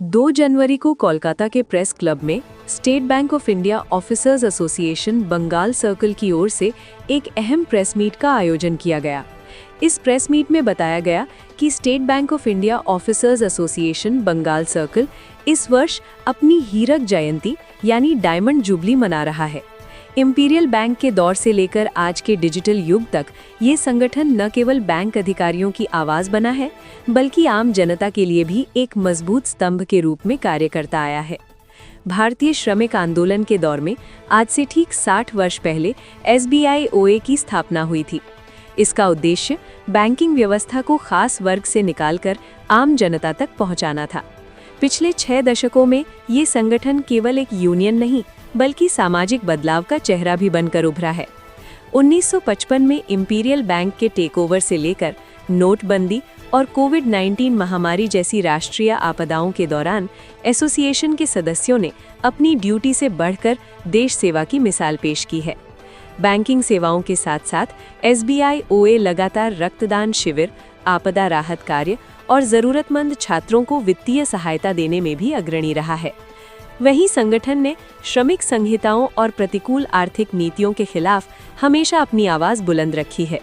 2 जनवरी को कोलकाता के press club में State Bank of India Officers Association Bengal Circle की ओर से एक अहम प्रेस मीट का आयोजन किया गया। इस प्रेस मीट में बताया गया कि State Bank of India Officers Association Bengal Circle इस वर्ष अपनी हीरक जयंती यानी डायमंड जुबली मना रहा है। इंपीरियल बैंक के दौर से लेकर आज के डिजिटल युग तक ये संगठन न केवल बैंक अधिकारियों की आवाज बना है, बल्कि आम जनता के लिए भी एक मजबूत स्तंभ के रूप में कार्य करता आया है। भारतीय श्रमिक आंदोलन के दौर में आज से ठीक 60 वर्ष पहले SBI-OA की स्थापना हुई थी। इसका उद्देश्य बैंकिंग व्यवस्था को खास वर्ग से निकालकर आम जनता तक पहुंचाना था। पिछले 6 दशकों में ये संगठन केवल एक यूनियन नहीं, बल्कि सामाजिक बदलाव का चेहरा भी बनकर उभरा है। 1955 में इंपीरियल बैंक के टेकओवर से लेकर नोटबंदी और कोविड-19 महामारी जैसी राष्ट्रीय आपदाओं के दौरान एसोसिएशन के सदस्यों ने अपनी ड्यूटी से बढ़कर देश सेवा की मिसाल पेश की है। बैंकिंग सेवाओं के साथ साथ SBI-OA लगातार रक्तदान शिविर, आपदा राहत कार्य और जरूरतमंद छात्रों को वित्तीय सहायता देने में भी अग्रणी रहा है। वहीं संगठन ने श्रमिक संहिताओं और प्रतिकूल आर्थिक नीतियों के खिलाफ हमेशा अपनी आवाज बुलंद रखी है।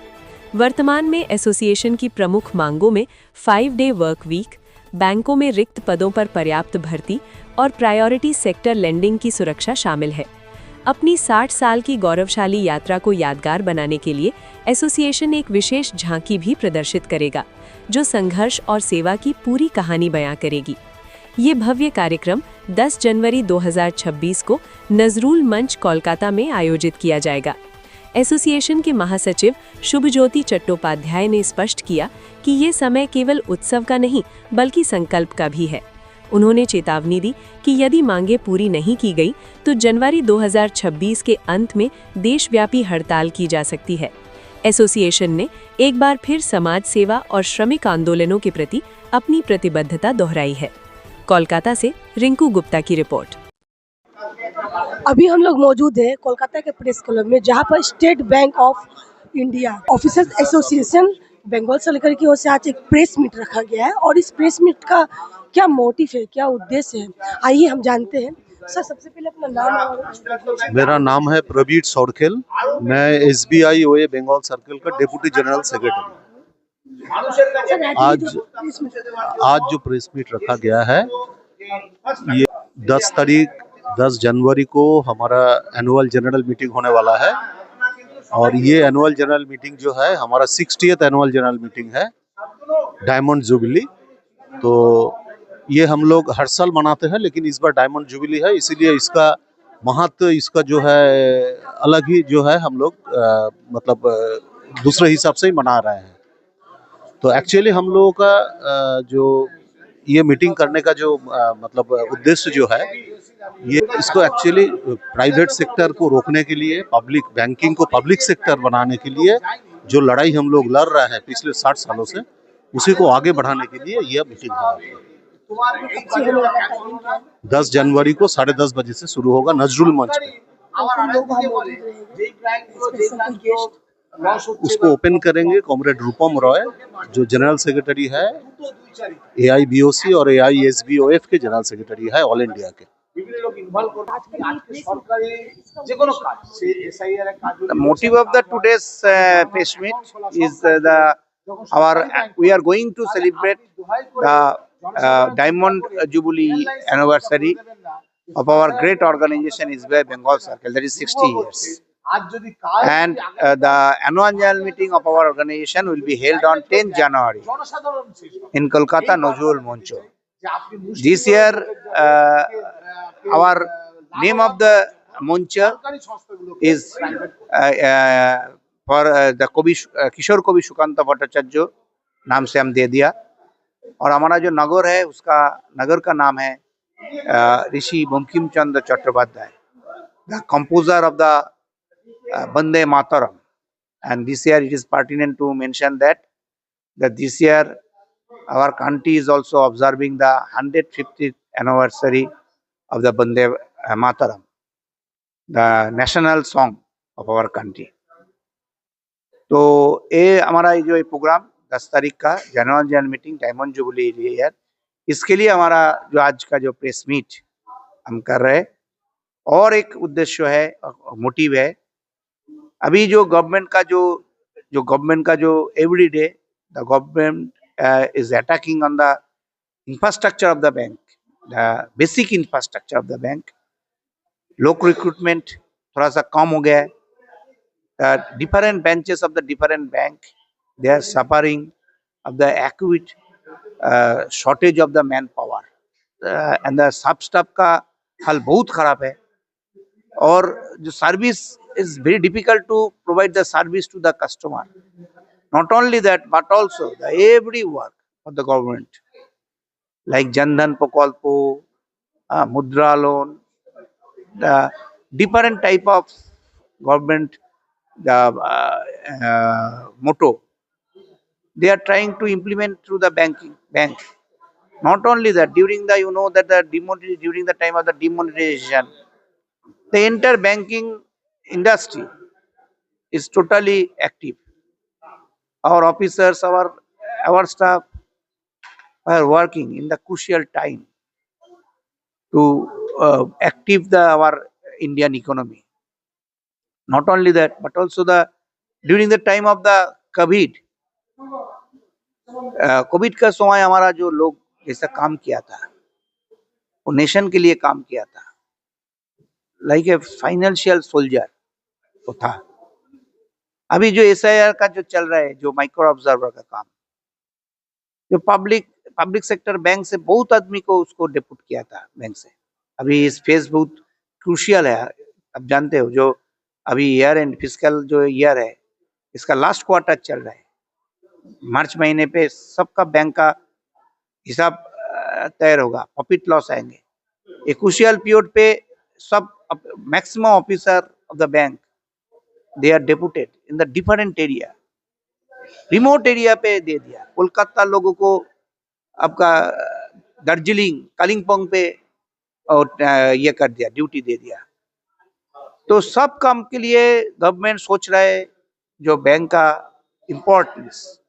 वर्तमान में एसोसिएशन की प्रमुख मांगों में 5 डे वर्क वीक, बैंकों में रिक्त पदों पर पर्याप्त भर्ती और प्रायोरिटी सेक्टर लेंडिंग की सुरक्षा शामिल है। अपनी 60 साल की गौरवशाली यात्रा को यादगार बनाने के लिए एसोसिएशन एक विशेष झांकी भी प्रदर्शित करेगा, जो संघर्ष और सेवा की पूरी कहानी बयां करेगी। ये भव्य कार्यक्रम 10 जनवरी 2026 को नजरुल मंच कोलकाता में आयोजित किया जाएगा। एसोसिएशन के महासचिव शुभज्योति चट्टोपाध्याय ने स्पष्ट किया कि ये समय केवल उत्सव का नहीं, बल्कि संकल्प का भी है। उन्होंने चेतावनी दी कि यदि मांगें पूरी नहीं की गई तो जनवरी 2026 के अंत में देशव्यापी हड़ताल की जा सकती है। एसोसिएशन ने एक बार फिर समाज सेवा और श्रमिक आंदोलनों के प्रति अपनी प्रतिबद्धता दोहराई है। कोलकाता से रिंकू गुप्ता की रिपोर्ट। अभी हम लोग मौजूद हैं कोलकाता के प्रेस क्लब में, जहां पर State Bank of India Officers Association Bengal Circle की ओर से आज एक प्रेस मीट रखा गया है। और इस प्रेस मीट का क्या मोटिव है, क्या उद्देश्य है, आइए हम जानते हैं। सर, सबसे पहले अपना नाम और... मेरा नाम है प्रवीण सौरखेल। मैं SBI-OA बंगाल सर्कल का डिप्टी जनरल सेक्रेटरी। आज जो प्रेस मीट रखा गया है, ये 10 जनवरी को हमारा एनुअल जनरल मीटिंग होने वाला है। और ये एनुअल जनरल मीटिंग जो है हमारा 60th एनुअल जनरल मीटिंग है, डायमंड जुबली। तो ये हम लोग हर साल मनाते हैं, लेकिन इस बार डायमंड जुबली है, इसीलिए इसका महत्व, इसका जो है अलग ही जो है हम लोग मतलब दूसरे हिसाब से ही मना रहे हैं। तो एक्चुअली हम लोगों का जो ये मीटिंग करने का जो मतलब उद्देश्य जो है, ये इसको एक्चुअली प्राइवेट सेक्टर को रोकने के लिए, पब्लिक बैंकिंग को पब्लिक सेक्टर बनाने के लिए जो लड़ाई हम लोग लड़ रहे हैं पिछले 60 सालों से, उसी को आगे बढ़ाने के लिए यह मीटिंग है। 10 जनवरी को 10:30 बजे से शुरू होगा नजरुल मंच पे। उसको ओपन करेंगे कॉमरेड रूपम रॉय, जो जनरल सेक्रेटरी है AIBOC और AISBOF के जनरल सेक्रेटरी है ऑल इंडिया के। The motive of the today's press meet is we are going to celebrate the Diamond Jubilee anniversary of our great organization SBI Bengal Circle, that is 60 years. And the annual general meeting of our organization will be held on 10th January in Kolkata, Nozrul Moncho. This year, our name of the Moncho is for the Kishore Kavi Shukanta Bhattacharya नाम से हम दे दिया। और हमारा जो नगर है, उसका नगर का नाम है Rishi Bankim Chandra Chattopadhyay, the composer of the Bande Mataram. And this year it is pertinent to mention that this year our country is also observing the 150th anniversary of the Bande Mataram, the national song of our country. तो ये हमारा जो programme 10 तारीख का general meeting diamond jubilee year, इसके लिए हमारा जो आज का जो प्रेस मीट हम कर रहे हैं, और एक उद्देश्य है, मोटिव है, अभी जो गवर्नमेंट का जो every day the government is attacking on the infrastructure of the bank, the basic infrastructure of the bank. लोक रिक्रूटमेंट थोड़ा सा कम हो गया है। Different branches of the different bank, they are suffering of the acute shortage of the manpower, and the सब staff का हाल बहुत खराब है, और जो service is very difficult to provide the service to the customer. Not only that, but also the every work of the government, like Jan Dhan Prakalpo, Mudra loan, the different type of government, the motto they are trying to implement through the bank. Not only that, during the during the time of the demonetization, the entire banking industry is totally active. Our officers, our staff are working in the crucial time to active our Indian economy. Not only that, but also during the time of the COVID, Covid का समय हमारा जो लोग जैसा काम किया था, वो नेशन के लिए काम किया था, लाइक ए फाइनेंशियल सोल्जर वो था। अभी जो एसआईआर का जो चल रहा है, जो माइक्रो ऑब्जर्वर का काम, जो पब्लिक सेक्टर बैंक से बहुत आदमी को उसको डिप्यूट किया था बैंक से। अभी इस फेज बहुत क्रूशियल है। आप जानते हो, जो अभी ईयर एंड फिस्कल जो ईयर है, इसका लास्ट क्वार्टर चल रहा है। मार्च महीने पे सबका बैंक का हिसाब तैयार होगा, प्रॉफिट लॉस आएंगे। एक क्रूशियल पीरियड पे सब maximum officer of the bank they are deputed in the different area, remote area पे दे दिया। कोलकाता लोगों को आपका दार्जिलिंग, कालिम्पोंग पे और ये कर दिया, ड्यूटी दे दिया। तो सब काम के लिए गवर्नमेंट सोच रहा है जो बैंक का importance.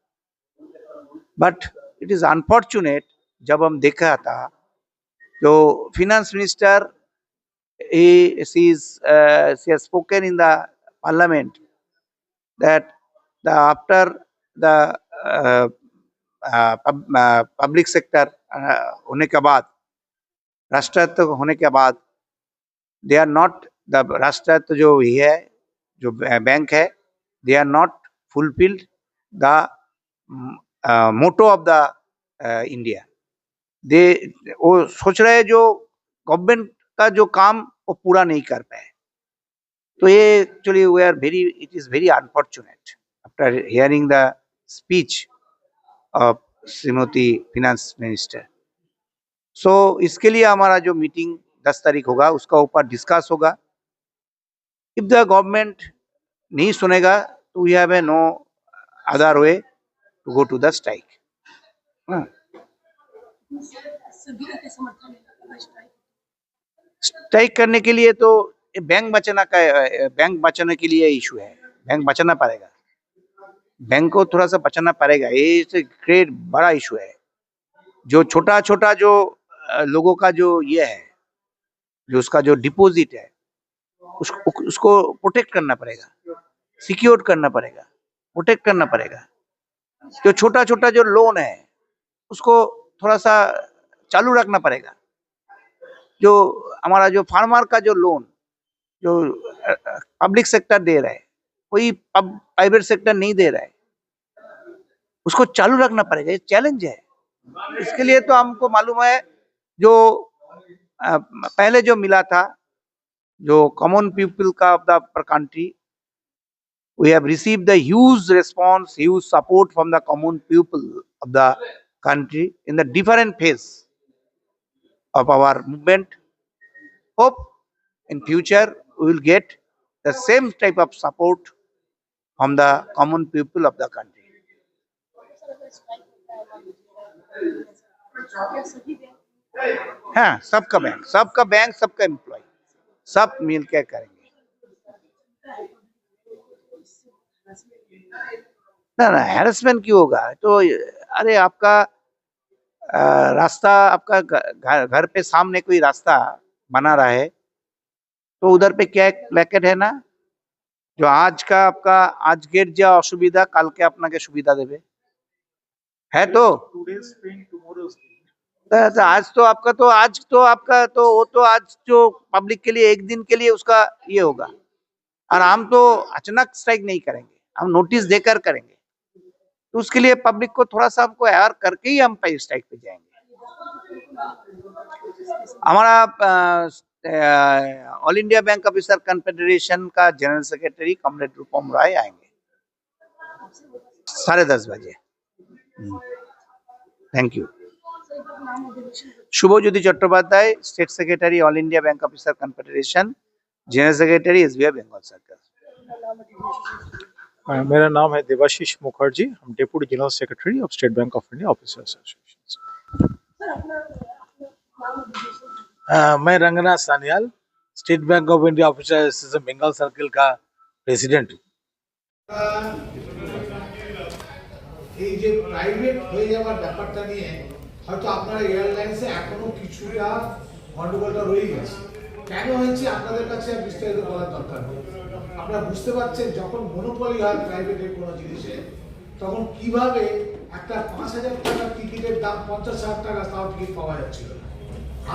But it is unfortunate, जब हम देखा था जो finance minister, she has spoken in the parliament that after the public sector होने के बाद, राष्ट्रायत्त होने के बाद, they are not the राष्ट्रायत्त जो है, जो बैंक है, they are not fulfilled the motto of the India. वो सोच रहे हैं जो गवर्नमेंट का जो काम वो पूरा नहीं कर पाए। तो ये actually it is very unfortunate after hearing the speech of Shrimati finance minister. So इसके लिए हमारा जो मीटिंग 10 तारीख होगा, उसका ऊपर डिस्कस होगा। इफ द गवर्नमेंट नहीं सुनेगा तो we have no other way to go to the strike. Strike करने के लिए तो बैंक बचाने के लिए इशू है, बैंक बचाना पड़ेगा, बैंक को थोड़ा सा बचाना पड़ेगा। ये ग्रेट बड़ा इशू है। जो छोटा छोटा जो लोगों का जो ये है, जो उसका जो डिपॉजिट है, उसको प्रोटेक्ट करना पड़ेगा, सिक्योर करना पड़ेगा, प्रोटेक्ट करना पड़ेगा। जो छोटा छोटा जो लोन है, उसको थोड़ा सा चालू रखना पड़ेगा। जो हमारा जो फार्मर का जो लोन जो पब्लिक सेक्टर दे रहा है, कोई प्राइवेट सेक्टर नहीं दे रहा है, उसको चालू रखना पड़ेगा। ये चैलेंज है। इसके लिए तो हमको मालूम है, जो पहले जो मिला था, जो कॉमन पीपल का of the country, we have received the huge response, huge support from the common people of the country in the different phase of our movement. Hope in future we will get the same type of support from the common people of the country. हाँ, सबका bank, सबका employ, सब मिलकर करेंगे। ना harassment क्यों होगा? तो अरे आपका रास्ता आपका घर पे सामने कोई रास्ता बना रहा है तो उधर पे क्या एक प्लेकेट है ना, जो आज का आपका আজকের যা অসুবিধা কালকে আপনাকে সুবিধা দেবে, है तो आज तो आपका तो वो तो आज जो पब्लिक के लिए एक दिन के लिए उसका ये होगा, और हम तो अचानक स्ट्राइक नहीं करेंगे, हम नोटिस देकर करेंगे। तो उसके लिए पब्लिक को थोड़ा सा हमको अवेयर करके ही हम स्ट्राइक पे जाएंगे। हमारा All India Bank Officer Confederation का general secretary comrade Rupam Roy आएंगे 10:30 बजे। Thank you. Subhajyoti Chattopadhyay, state secretary All India Bank Officer Confederation, general secretary SBI Bengal circle. मेरा नाम है देवाशीष मुखर्जी, हम deputy general secretary of State Bank of India Officer Association. मैं Ranganath Sanyal, State Bank of India Officer Association Bengal circle का president. এই যে private হয়ে যাওয়ার ব্যাপারটা নিয়ে হয়তো আপনারা এয়ারলাইন্সে এখনো কিছুটা গন্ডগোলটা রয়ে গেছে। কেন হয়েছে আপনাদের কাছে বিস্তারিত বলার দরকার নেই। আপনারা বুঝতে পারছেন যখন মনোপলি হয় প্রাইভেটের কোনো জিনিসে, তখন কিভাবে একটা 5,000 টাকার টিকিটের দাম 50,000 টাকা তাও টিকিট পাওয়া যাচ্ছিল না।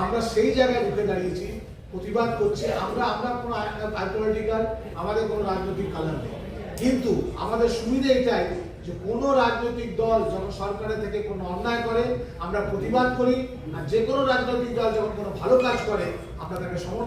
আমরা সেই জায়গায় রুখে দাঁড়িয়েছি, প্রতিবাদ করছি। আমরা কোনো আইডিওলজিক্যাল, আমাদের কোনো রাজনৈতিক কালার নেই, কিন্তু আমাদের সুবিধা এটাই যে কোনো রাজনৈতিক দল যখন সরকারের থেকে কোনো অন্যায় করে আমরা প্রতিবাদ করি, আর যে কোনো রাজনৈতিক দল যখন কোনো ভালো কাজ করে আমরা তাকে সমর্থন